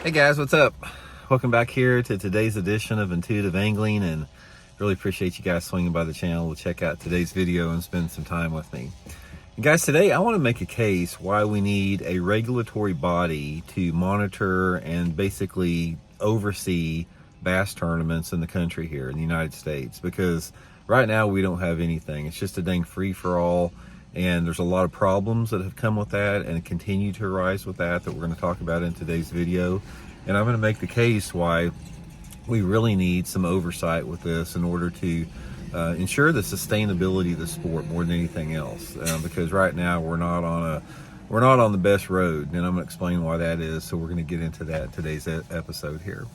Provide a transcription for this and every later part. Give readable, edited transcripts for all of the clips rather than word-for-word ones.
Hey guys, what's up? Welcome back here to today's edition of Intuitive Angling, and really appreciate you guys swinging by the channel to check out today's video and spend some time with me. And guys, today I want to make a case why we need a regulatory body to monitor and basically oversee bass tournaments in the country here in the United States, because right now we don't have anything. It's just a dang free-for-all, and there's a lot of problems that have come with that and continue to arise with that we're going to talk about in today's video. And I'm going to make the case why we really need some oversight with this in order to ensure the sustainability of the sport more than anything else, because right now we're not on the best road, and I'm going to explain why that is. So we're going to get into that in today's episode here.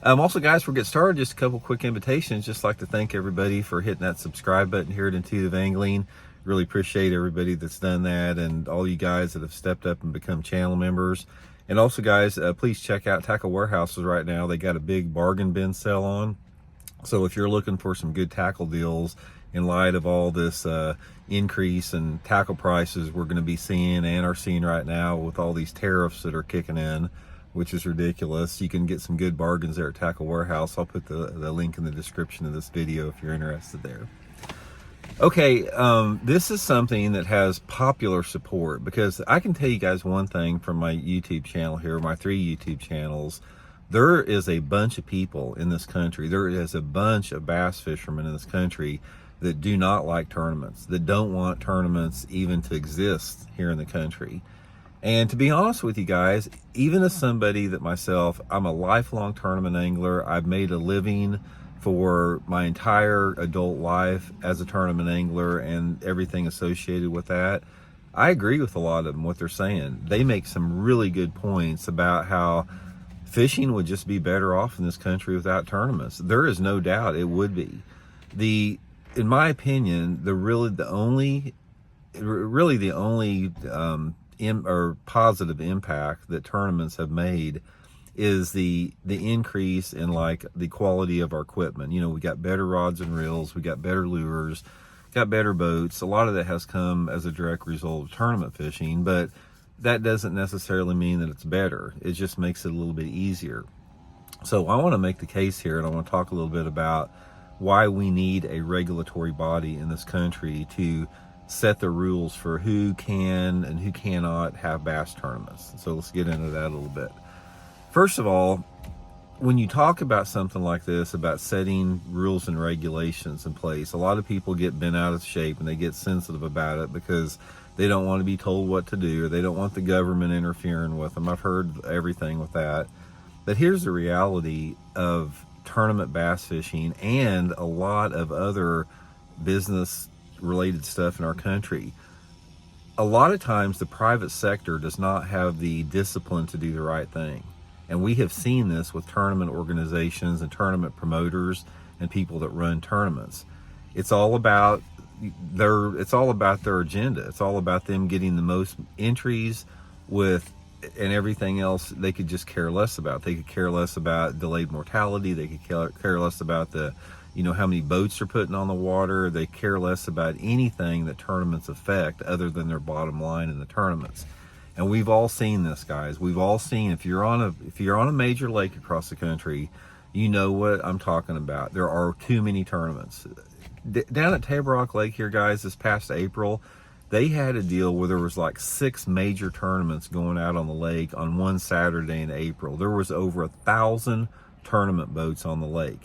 Also, guys, before we get started, just a couple quick invitations. Just like to thank everybody for hitting that subscribe button here at Intuitive Angling. Really appreciate everybody that's done that, and all you guys that have stepped up and become channel members. And also, guys, please check out Tackle Warehouses right now. They got a big bargain bin sale on. So if you're looking for some good tackle deals in light of all this increase in tackle prices we're going to be seeing and are seeing right now with all these tariffs that are kicking in, which is ridiculous, you can get some good bargains there at Tackle Warehouse. I'll put the link in the description of this video if you're interested there. Okay, this is something that has popular support, because I can tell you guys one thing from my YouTube channel here, my 3 YouTube channels. There is a bunch of people in this country, there is a bunch of bass fishermen in this country that do not like tournaments, that don't want tournaments even to exist here in the country. And to be honest with you guys, even as somebody that myself, I'm a lifelong tournament angler. I've made a living for my entire adult life as a tournament angler and everything associated with that. I agree with a lot of them, what they're saying. They make some really good points about how fishing would just be better off in this country without tournaments. There is no doubt it would be. In my opinion, the only positive impact that tournaments have made is the increase in like the quality of our equipment. You know, we got better rods and reels, we got better lures, got better boats. A lot of that has come as a direct result of tournament fishing, but that doesn't necessarily mean that it's better. It just makes it a little bit easier. So I want to make the case here, and I want to talk a little bit about why we need a regulatory body in this country to set the rules for who can and who cannot have bass tournaments. So let's get into that a little bit. First of all, when you talk about something like this, about setting rules and regulations in place, a lot of people get bent out of shape and they get sensitive about it because they don't want to be told what to do, or they don't want the government interfering with them. I've heard everything with that. But here's the reality of tournament bass fishing and a lot of other business related stuff in our country. A lot of times the private sector does not have the discipline to do the right thing. And we have seen this with tournament organizations and tournament promoters and people that run tournaments. It's all about their agenda. It's all about them getting the most entries and everything else they could just care less about. They could care less about delayed mortality. They could care less about how many boats they're putting on the water. They care less about anything that tournaments affect other than their bottom line in the tournaments. And we've all seen this, guys. We've all seen, if you're on a major lake across the country, you know what I'm talking about. There are too many tournaments. Down at Table Rock Lake here, guys, this past April, they had a deal where there was like 6 major tournaments going out on the lake on one Saturday in April. There was over 1,000 tournament boats on the lake.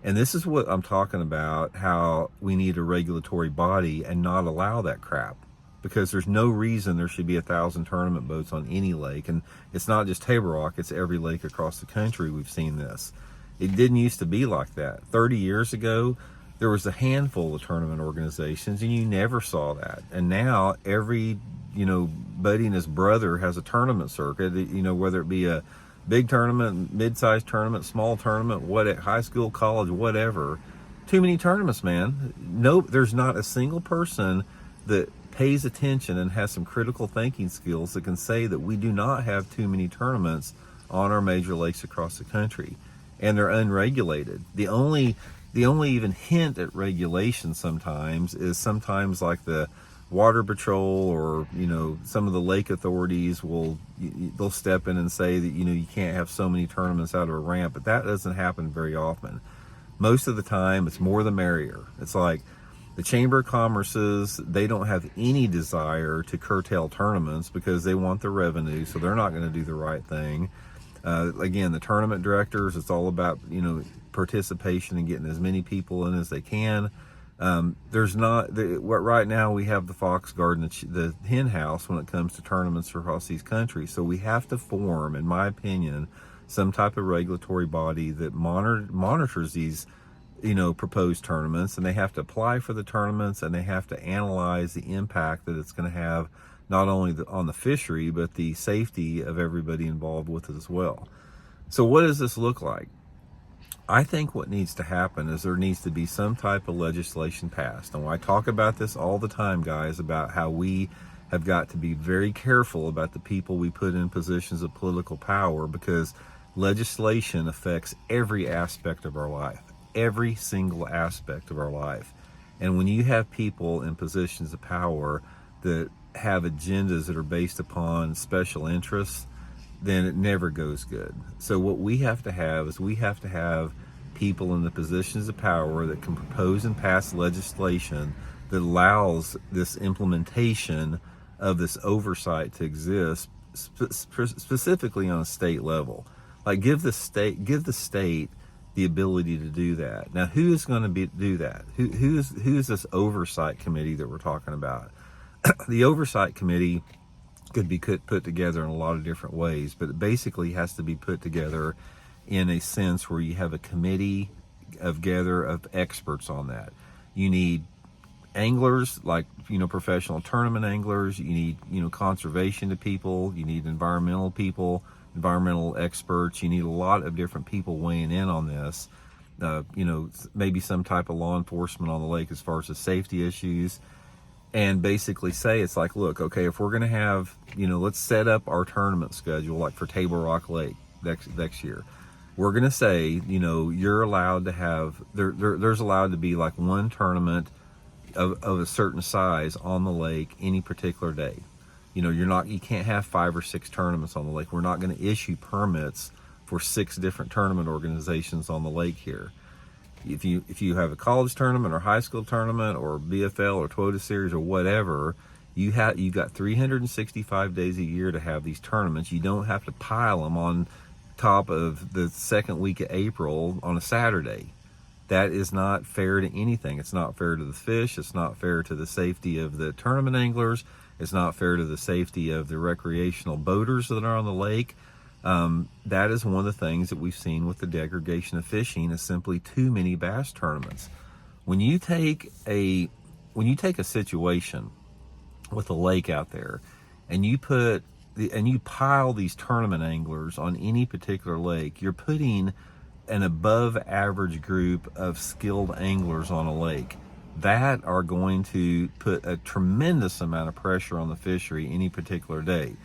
And this is what I'm talking about, how we need a regulatory body and not allow that crap. Because there's no reason there should be 1,000 tournament boats on any lake. And it's not just Table Rock, it's every lake across the country we've seen this. It didn't used to be like that. 30 years ago, there was a handful of tournament organizations and you never saw that. And now every, buddy and his brother has a tournament circuit, whether it be a big tournament, mid-sized tournament, small tournament, high school, college, whatever. Too many tournaments, man. No, there's not a single person that pays attention and has some critical thinking skills that can say that we do not have too many tournaments on our major lakes across the country, and they're unregulated. The only even hint at regulation sometimes is like the Water Patrol or, some of the lake authorities they'll step in and say that, you can't have so many tournaments out of a ramp, but that doesn't happen very often. Most of the time, it's more the merrier. It's like the Chamber of Commerce's, they don't have any desire to curtail tournaments because they want the revenue, so they're not going to do the right thing. Again, the tournament directors, it's all about, participation and getting as many people in as they can. Right now we have the Fox Garden, the hen house when it comes to tournaments across these countries. So we have to form, in my opinion, some type of regulatory body that monitors these, proposed tournaments, and they have to apply for the tournaments, and they have to analyze the impact that it's going to have not only on the fishery, but the safety of everybody involved with it as well. So what does this look like? I think what needs to happen is there needs to be some type of legislation passed. And I talk about this all the time, guys, about how we have got to be very careful about the people we put in positions of political power, because legislation affects every aspect of our life, every single aspect of our life. And when you have people in positions of power that have agendas that are based upon special interests, then it never goes good. So what we have to have is people in the positions of power that can propose and pass legislation that allows this implementation of this oversight to exist, specifically on a state level. Like give the state the ability to do that. Now, who is going to do that? Who is this oversight committee that we're talking about? The oversight committee could be put together in a lot of different ways, but it basically has to be put together in a sense where you have a committee of experts on that. You need anglers, like, professional tournament anglers. You need, conservation people. You need environmental people, environmental experts. You need a lot of different people weighing in on this. Maybe some type of law enforcement on the lake as far as the safety issues. And basically say, it's like, look, okay, if we're going to have, let's set up our tournament schedule, like for Table Rock Lake next year. We're going to say, you're allowed to have, there's allowed to be like one tournament of a certain size on the lake any particular day. You can't have 5 or 6 tournaments on the lake. We're not going to issue permits for 6 different tournament organizations on the lake here. If you have a college tournament or high school tournament or BFL or Toyota Series or whatever, you've got 365 days a year to have these tournaments. You don't have to pile them on top of the second week of April on a Saturday. That is not fair to anything. It's not fair to the fish. It's not fair to the safety of the tournament anglers. It's not fair to the safety of the recreational boaters that are on the lake. That is one of the things that we've seen with the degradation of fishing, is simply too many bass tournaments. When you take a situation with a lake out there, and you pile these tournament anglers on any particular lake, you're putting an above average group of skilled anglers on a lake that are going to put a tremendous amount of pressure on the fishery any particular day.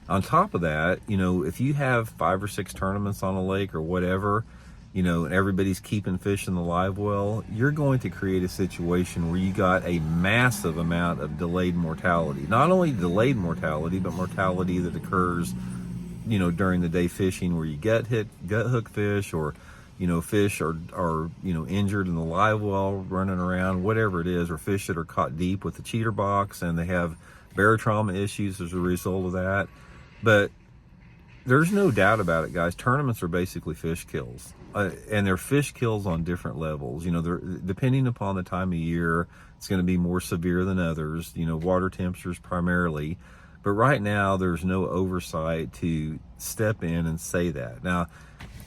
On top of that, if you have 5 or 6 tournaments on a lake or whatever, and everybody's keeping fish in the live well, you're going to create a situation where you got a massive amount of delayed mortality. Not only delayed mortality, but mortality that occurs, during the day fishing, where you gut hook fish, or, fish are injured in the live well running around, whatever it is, or fish that are caught deep with the cheater box and they have barotrauma issues as a result of that. But there's no doubt about it, guys. Tournaments are basically fish kills, and they're fish kills on different levels. They're, depending upon the time of year, it's going to be more severe than others. Water temperatures primarily, but right now there's no oversight to step in and say that. Now,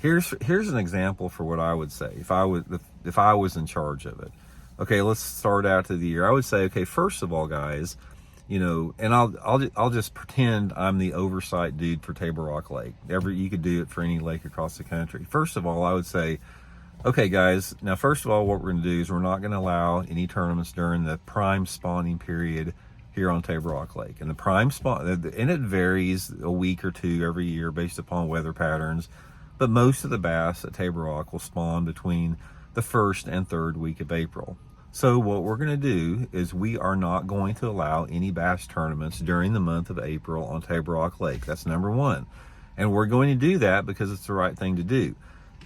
here's an example for what I would say if I was in charge of it. Okay, let's start out to the year. I would say, okay, first of all, guys, and I'll just pretend I'm the oversight dude for Table Rock Lake. You could do it for any lake across the country. First of all, I would say, okay, guys, now first of all, what we're going to do is we're not going to allow any tournaments during the prime spawning period here on Table Rock Lake. And the prime spawn, and it varies a week or two every year based upon weather patterns, but most of the bass at Table Rock will spawn between the 1st and 3rd week of April. So what we're going to do is we are not going to allow any bass tournaments during the month of April on Table Rock Lake. That's number one. And we're going to do that because it's the right thing to do.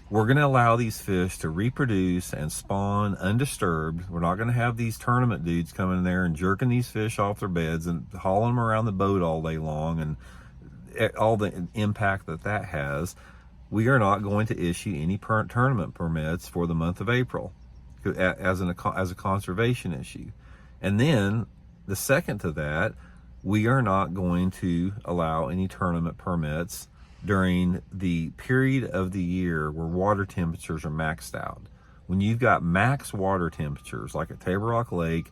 We're going to allow these fish to reproduce and spawn undisturbed. We're not going to have these tournament dudes coming in there and jerking these fish off their beds and hauling them around the boat all day long and all the impact that has. We are not going to issue any tournament permits for the month of April as a conservation issue. And then the second to that, we are not going to allow any tournament permits during the period of the year where water temperatures are maxed out. When you've got max water temperatures, like at Table Rock Lake,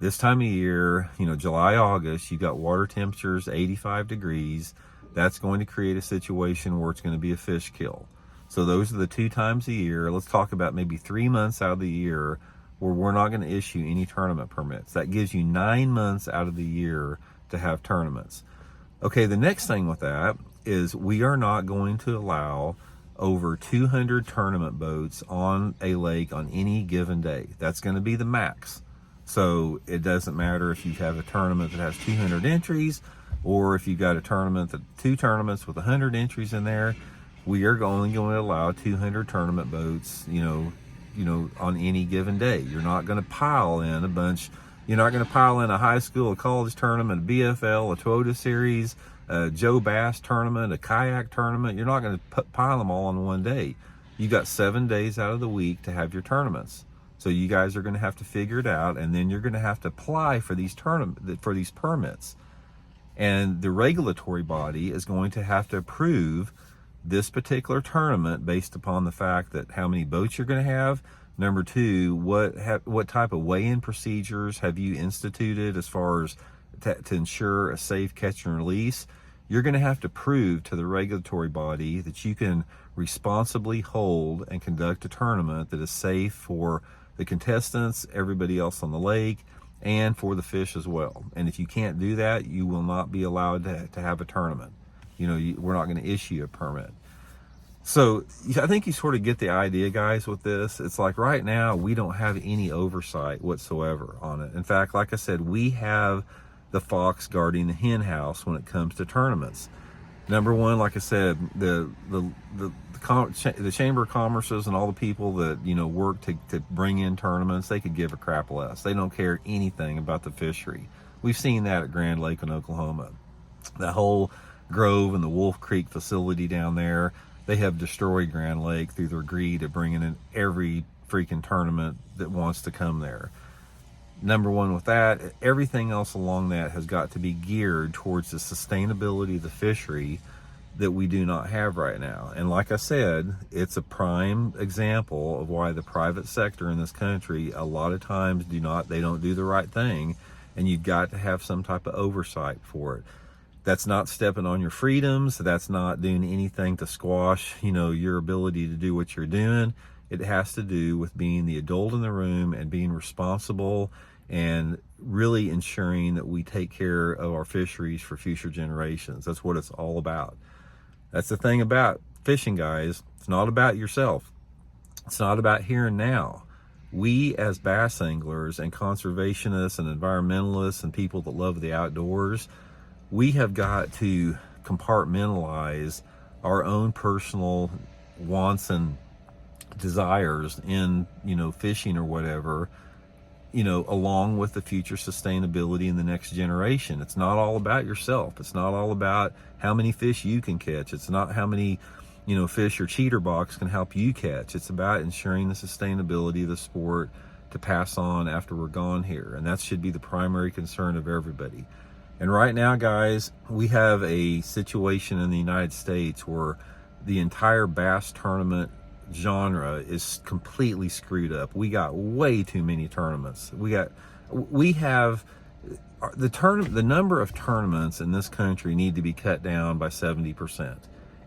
this time of year, July, August, you've got water temperatures 85 degrees. That's going to create a situation where it's going to be a fish kill. So those are the 2 times a year. Let's talk about maybe 3 months out of the year where we're not going to issue any tournament permits. That gives you 9 months out of the year to have tournaments. Okay, the next thing with that is we are not going to allow over 200 tournament boats on a lake on any given day. That's going to be the max. So it doesn't matter if you have a tournament that has 200 entries or if you've got a tournament, 2 tournaments with 100 entries in there. We are only going to allow 200 tournament boats, on any given day. You're not going to pile in a bunch. You're not going to pile in a high school, a college tournament, a BFL, a Toyota Series, a Joe Bass tournament, a kayak tournament. You're not going to pile them all on one day. You got 7 days out of the week to have your tournaments. So you guys are going to have to figure it out, and then you're going to have to apply for these permits. And the regulatory body is going to have to approve this particular tournament based upon the fact that how many boats you're going to have. Number 2, what type of weigh-in procedures have you instituted as far as to ensure a safe catch and release. You're going to have to prove to the regulatory body that you can responsibly hold and conduct a tournament that is safe for the contestants, everybody else on the lake, and for the fish as well. And if you can't do that, you will not be allowed to have a tournament. We're not going to issue a permit. So I think you sort of get the idea, guys, with this. It's like right now we don't have any oversight whatsoever on it. In fact, like I said, we have the fox guarding the hen house when it comes to tournaments. Number one, like I said, the Chamber of Commerce's and all the people that work to bring in tournaments, they could give a crap less. They don't care anything about the fishery. We've seen that at Grand Lake in Oklahoma. That whole Grove and the Wolf Creek facility down there, they have destroyed Grand Lake through their greed of bringing in every freaking tournament that wants to come there. Number one with that, everything else along that has got to be geared towards the sustainability of the fishery that we do not have right now. And like I said, it's a prime example of why the private sector in this country a lot of times they don't do the right thing, and you've got to have some type of oversight for it. That's not stepping on your freedoms. That's not doing anything to squash, your ability to do what you're doing. It has to do with being the adult in the room and being responsible and really ensuring that we take care of our fisheries for future generations. That's what it's all about. That's the thing about fishing, guys. It's not about yourself. It's not about here and now. We as bass anglers and conservationists and environmentalists and people that love the outdoors, we have got to compartmentalize our own personal wants and desires in, fishing or whatever, along with the future sustainability in the next generation. It's not all about yourself. It's not all about how many fish you can catch. It's not how many, fish your cheater box can help you catch. It's about ensuring the sustainability of the sport to pass on after we're gone here. And that should be the primary concern of everybody. And right now, guys, we have a situation in the United States where the entire bass tournament genre is completely screwed up. We got way too many tournaments. We have the number of tournaments in this country need to be cut down by 70%.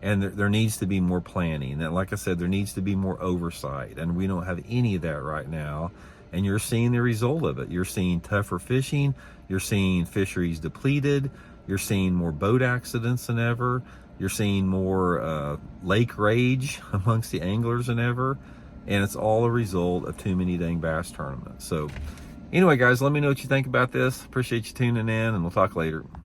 And there needs to be more planning. And like I said, there needs to be more oversight. And we don't have any of that right now. And you're seeing the result of it. You're seeing tougher fishing. You're seeing fisheries depleted. You're seeing more boat accidents than ever. You're seeing more lake rage amongst the anglers than ever. and it's all a result of too many dang bass tournaments. So anyway, guys, let me know what you think about this. Appreciate you tuning in, and we'll talk later.